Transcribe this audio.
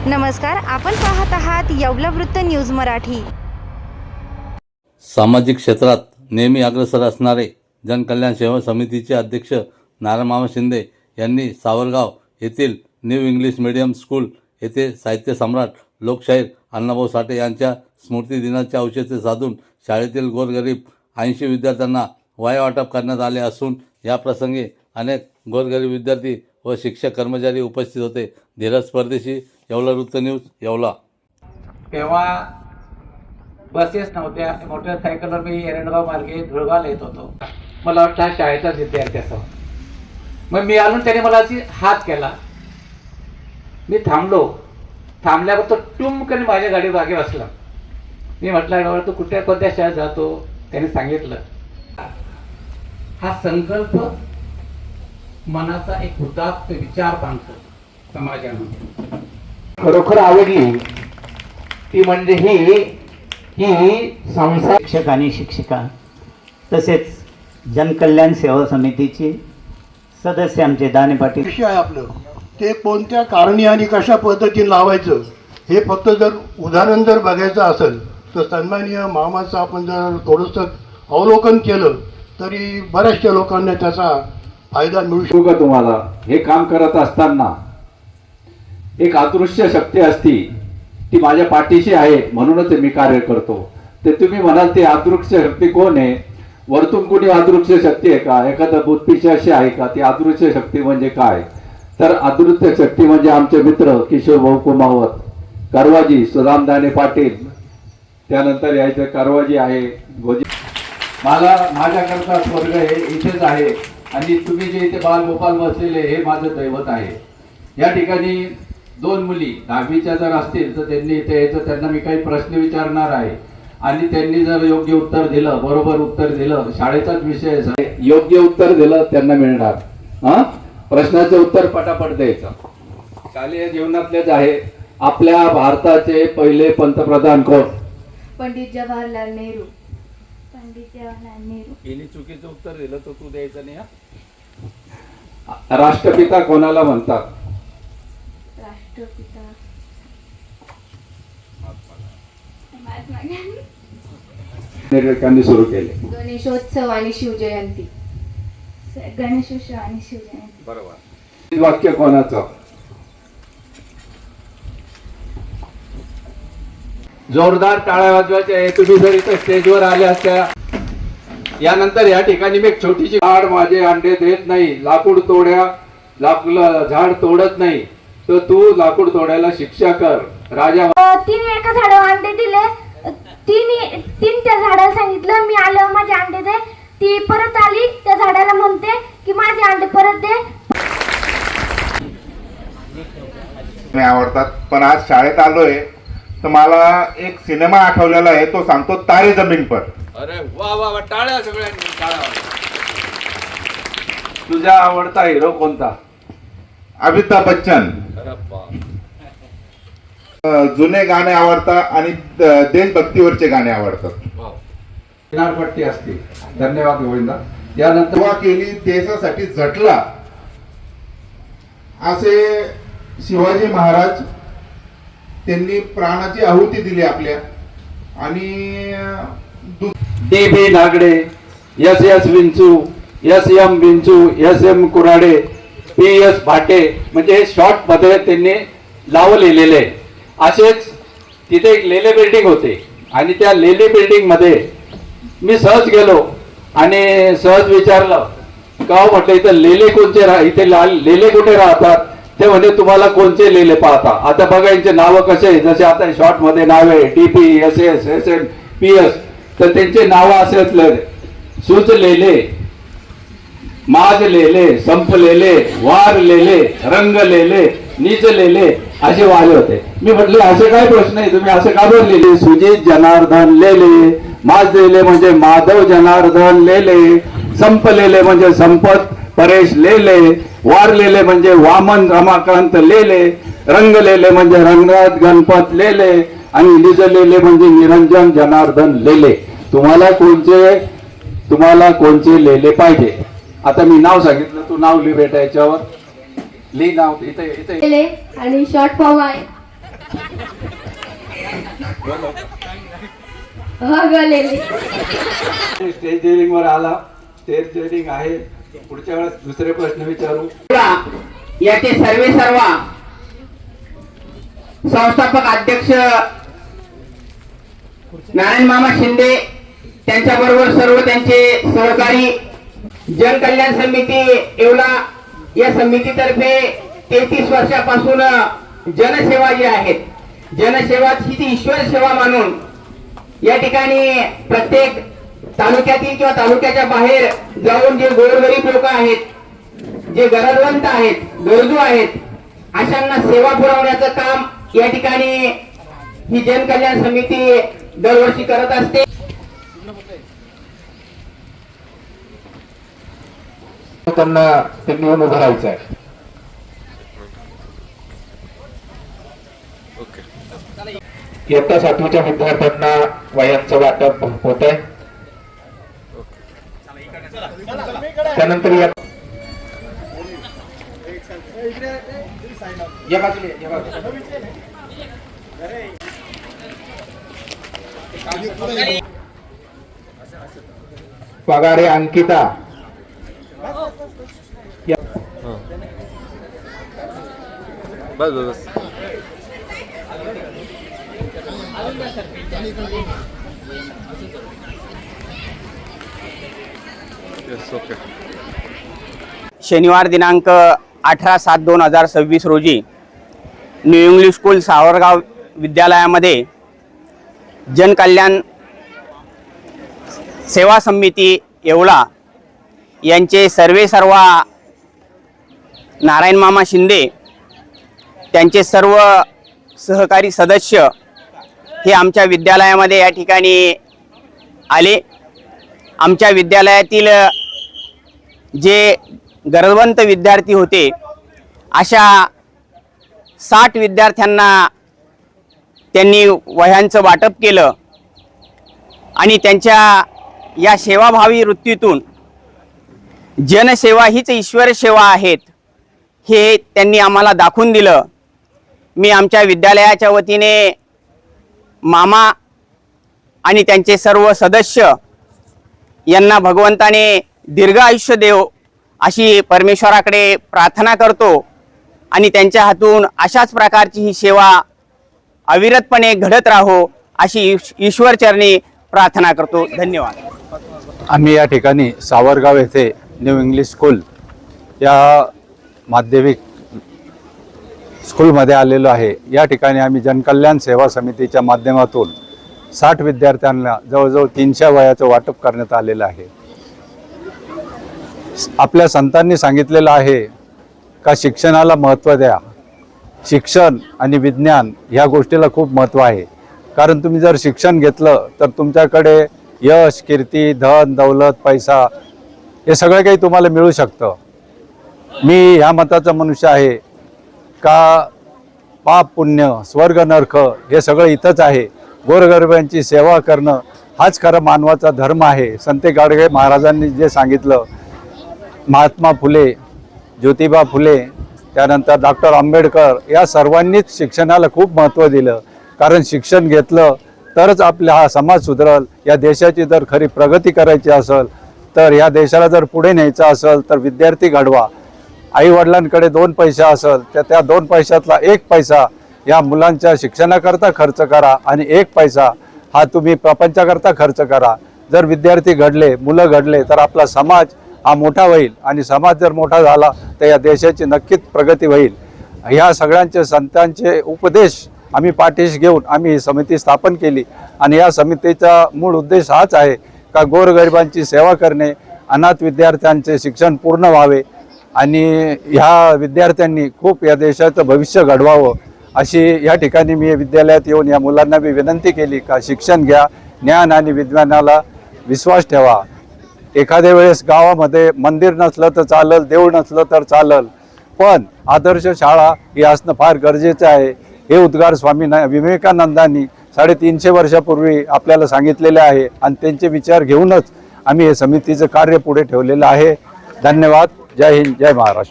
नमस्कार, आपण पाहत आहात येवला वृत्त न्यूज मराठी। सामाजिक क्षेत्रात नेहमी अग्रेसर असणारे जनकल्याण सेवा समितीचे अध्यक्ष नारायणमामा शिंदे यांनी सावरगाव येथील न्यू इंग्लिश मीडियम स्कूल येथे साहित्य सम्राट लोकशाहीर अण्णाभाऊ साठे यांच्या स्मृती दिनाचे औचित्य साधून शाळेतील गोरगरीब 80 विद्यार्थ्यांना वह्या वाटप करण्यात आले असून या प्रसंगी अनेक गोरगरीब विद्यार्थी व शिक्षक कर्मचारी उपस्थित होते। धीरज परदेशी, येवला वृत्त न्यूज, येवला। तेव्हा बसेस नव्हत्या, मोटरसायकलवर मी एरंडगाव मार्गे धुळगावला येत होतो। मला वाटतं हा शाळेचाच विद्यार्थी असावा। मग मी आलो, त्याने मला अशी हात केला। मी थांबल्यावर तो टुमकन माझ्या गाडी मागे बसला। मी म्हटलं, बाबा तू कोणत्या शाळेत जातो? त्याने सांगितलं। हा संकल्प मनाचा एक हुतात्म विचार बांधतो समाजामध्ये। खरोखर आवडली ती म्हणजे ही संस्था शिक्षक आणि शिक्षिका तसेच जनकल्याण सेवा समितीचे सदस्य आमचे दाने पाटील। विषय आहे आपलं ते कोणत्या कारणी आणि कशा पद्धतीने लावायचं हे फक्त जर उदाहरण जर बघायचं असेल तर सन्माननीय मामाचं आपण जर थोडंसं अवलोकन केलं तरी बऱ्याचशा लोकांना त्याचा फायदा मिळू शकतो। का तुम्हाला हे काम करत असताना एक अदृश्य शक्ती असती, ती माझ्या पाठीशी आहे म्हणूनच मी कार्य करतो। ते तुम्ही म्हणाल ती अदृश्य शक्ती कोण आहे? वरतून कोणी अदृश्य शक्ती आहे का? एखादा भूतपिशाची आहे का? ती अदृश्य शक्ती म्हणजे काय? तर अदृश्य शक्ती म्हणजे आमचे मित्र किशोर भाऊ कुमावत, कारवाजी सुदामदाने पाटील, त्यानंतर यायचं कारवाजी आहे गोजी। मला माझ्याकरता स्वर्ग हे इथेच आहे आणि तुम्ही जे इथे बालगोपाल बसलेले हे माझं दैवत आहे। या ठिकाणी 2 मुली 10वीच्या जर असतील तर त्यांनी इथे यायचं। त्यांना मी काही प्रश्न विचारणार आहे आणि त्यांनी जर योग्य उत्तर दिलं, बरोबर उत्तर दिलं, शाळेचाच विषय आहे, योग्य उत्तर दिलं त्यांना मिळणार। प्रश्नाचं उत्तर पटापट द्यायचं। शालेय जीवनातलेच आहे। आपल्या भारताचे पहिले पंतप्रधान कोण? पंडित जवाहरलाल नेहरू। पंडित जवाहरलाल नेहरू। यांनी चुकीचं उत्तर दिलं तर तू द्यायचं नाही। राष्ट्रपिता कोणाला म्हणतात? राष्ट्रपिता महात्मा गांधी। निरीक्षकांनी सुरू केले। गणेशोत्सव आणि शिवजयंती। गणेशोत्सव आणि शिवजयंती। बरोबर। वाक्य कोणाचं? जोरदार टाळ्या वाजवायच्या आहे। तुम्ही जर इथं स्टेजवर आले असत्या, यानंतर या ठिकाणी मी एक छोटीशी झाड माझे अंडे देत नाही, लाकूड झाड तोडत नाही, तर तू लाकूड तोडायला शिक्षा कर। राजा तिने एका झाडावर अंडे दिले, तीन त्या झाडाला सांगितलं मी आल्यावर माझे अंडे दे। ती परत आली, त्या झाडाला म्हणते की माझे अंडे परत दे। आवडतात, पण आज शाळेत आलोय तर मला एक सिनेमा आठवलेला आहे, तो सांगतो तारे जमीन पर। अरे वा वा वा, टाळ्या सगळ्यांनी, टाळ्या। तुझा आवडता हिरो कोणता? अमिताभ बच्चन। जुने गाणे आवडतात आणि देशभक्तीवरचे गाणे आवडतात। किनारपट्टी असते। धन्यवाद गोविंदा। यानंतर सेवा केली, देशासाठी झटला असे शिवाजी महाराज, त्यांनी प्राणाची आहुती दिली आपल्या। आणि DB नागडे, SS विंचू, SM विंचू, SM कुराडे, PS भाटे, म्हणजे हे शॉर्ट मध्ये त्यांनी लावलेले। असेच तिथे एक लेले बिल्डिंग होते आणि त्या लेले बिल्डिंग मध्ये मी सहज गेलो आणि सहज विचारलं, का म्हटलं इथं लेले कोणते इथे लेले कुठे राहतात? ते म्हणजे तुम्हाला कोणते लेले पाहता? आता बघा यांचे नाव कसे, जसे आता शॉर्ट मध्ये नाव आहे DP, SS, SM, PS, तर त्यांचे नाव असे असले, सुच लेले, माज लेले, संप लेले, वार लेले, रंग लेले, नीच लेले, असे वाले होते। मी म्हटले असे काय प्रश्न आहे, तुम्ही असे का बोललेले? सुजित जनार्दन लेले, माज लेले म्हणजे माधव जनार्दन लेले, संप लेले म्हणजे संपत परेश लेले, वार लेले म्हणजे वामन रमाकांत लेले, रंग लेले म्हणजे रंगनाथ गणपत लेले, आणि निज लेले म्हणजे निरंजन जनार्दन लेले। तुम्हाला कोणचे लेले पाहिजे? आता मी नाव सांगितलं, तू नाव लिह बेटा, याच्यावर लिह नाव। इथे आणि शॉर्ट फॉर्म आहे वगळलेली. स्टेज डेअरिंग वर आला. स्टेज डेअरिंग आहे. पुढच्या वेळेस दुसरे प्रश्न विचारू. याचे सर्व संस्थापक अध्यक्ष नारायण मामा शिंदे, त्यांच्याबरोबर सर्व त्यांचे सहकारी, जनकल्याण समिती येवला या समितीतर्फे 33 वर्षापासून जनसेवा जी आहेत, जनसेवा ही ती ईश्वर सेवा मानून या ठिकाणी प्रत्येक तालुक्यातील किंवा तालुक्याच्या बाहेर जाऊन जे गोरगरीब लोक आहेत, जे गरजवंत आहेत, गरजू आहेत, अशांना सेवा पुरवण्याचं काम या ठिकाणी ही जनकल्याण समिती दरवर्षी करत असते. त्यांनी येऊन उभं राहायचं आहे. इयत्ता 7वीच्या विद्यार्थ्यांना वह्यांचं वाटप होत आहे. त्यानंतर पगारे अंकिता बस शनिवार दिनांक 18/7/2026 रोजी न्यू इंग्लिश स्कूल सावरगाव विद्यालयामध्ये जनकल्याण सेवा समिती येवला यांचे सर्व नारायण मामा शिंदे, त्यांचे सर्व सहकारी सदस्य हे आमच्या विद्यालयामध्ये या ठिकाणी आले. आमच्या विद्यालयातील जे गरजवंत विद्यार्थी होते अशा 60 विद्यार्थ्यांना त्यांनी वह्यांचं वाटप केलं आणि त्यांच्या या सेवाभावी वृत्तीतून जनसेवा हीच ईश्वर सेवा आहेत हे त्यांनी आम्हाला दाखवून दिलं. मी आमच्या विद्यालयाच्या वतीने मामा आणि त्यांचे सर्व सदस्य यांना भगवंताने दीर्घ आयुष्य देव अशी परमेश्वराकडे प्रार्थना करतो आणि त्यांच्या हातून अशाच प्रकारची ही सेवा अविरतपणे घडत राहो अशी ईश्वरचरणी प्रार्थना करतो. धन्यवाद. आम्ही या ठिकाणी सावरगाव येथे न्यू इंग्लिश स्कूल या माध्यमिक स्कूलमध्ये आलेलो आहे. या ठिकाणी आम्ही जनकल्याण सेवा समितीच्या माध्यमातून 60 विद्यार्थ्यांना जवळजवळ 300 वह्याचं वाटप करण्यात आलेलं आहे. आपल्या संतांनी सांगितलेलं आहे का शिक्षणाला महत्त्व द्या. शिक्षण आणि विज्ञान ह्या गोष्टीला खूप महत्त्व आहे. कारण तुम्ही जर शिक्षण घेतलं तर तुमच्याकडे यश, कीर्ती, धन, दौलत, पैसा हे सगळं काही तुम्हाला मिळू शकतं. मी ह्या मताचा मनुष्य आहे का पाप पुण्य, स्वर्ग नरक हे सगळं इथंच आहे. गोरगरिबांची सेवा करणं हाच खरं मानवाचा धर्म आहे. संत गाडगे महाराजांनी जे सांगितलं, महात्मा फुले, ज्योतिबा फुले, त्यानंतर डॉक्टर आंबेडकर या सर्वांनीच शिक्षणाला खूप महत्त्व दिलं. कारण शिक्षण घेतलं तरच आपला हा समाज सुधरल. या देशाची जर खरी प्रगती करायची असेल तर या देशाला जर पुढे न्यायचं असेल तर विद्यार्थी घडवा. आईवडिलांकडे 2 पैसा असेल तर त्या 2 पैशातला 1 पैसा या मुलांच्या शिक्षणाकरता खर्च करा आणि 1 पैसा हा तुम्ही प्रपंचाकरता खर्च करा. जर विद्यार्थी घडले, मुलं घडले तर आपला समाज हा मोठा होईल आणि समाज जर मोठा झाला तर या देशाची नक्कीच प्रगती होईल. ह्या सगळ्यांचे संतांचे उपदेश आम्ही पाठीशी घेऊन आम्ही ही समिती स्थापन केली आणि या समितीचा मूळ उद्देश हाच आहे का गोरगरिबांची सेवा करणे, अनाथ विद्यार्थ्यांचे शिक्षण पूर्ण व्हावे आणि ह्या विद्यार्थ्यांनी खूप या देशाचं भविष्य घडवावं अशी या ठिकाणी मी विद्यालयात येऊन या मुलांना मी विनंती केली का शिक्षण घ्या, ज्ञान आणि विज्ञानाला विश्वास ठेवा. एखाद्या वेळेस गावामध्ये मंदिर नसलं तर चालल, देऊळ नसलं तर चालल, पण आदर्श शाळा ही असणं फार गरजेचं आहे. हे उद्गार स्वामी विवेकानंदांनी 350 वर्षापूर्वी आपल्याला सांगितलेले आहे आणि त्यांचे विचार घेऊनच आम्ही हे समितीचं कार्य पुढे ठेवलेलं आहे. धन्यवाद. जय हिंद, जय महाराष्ट्र.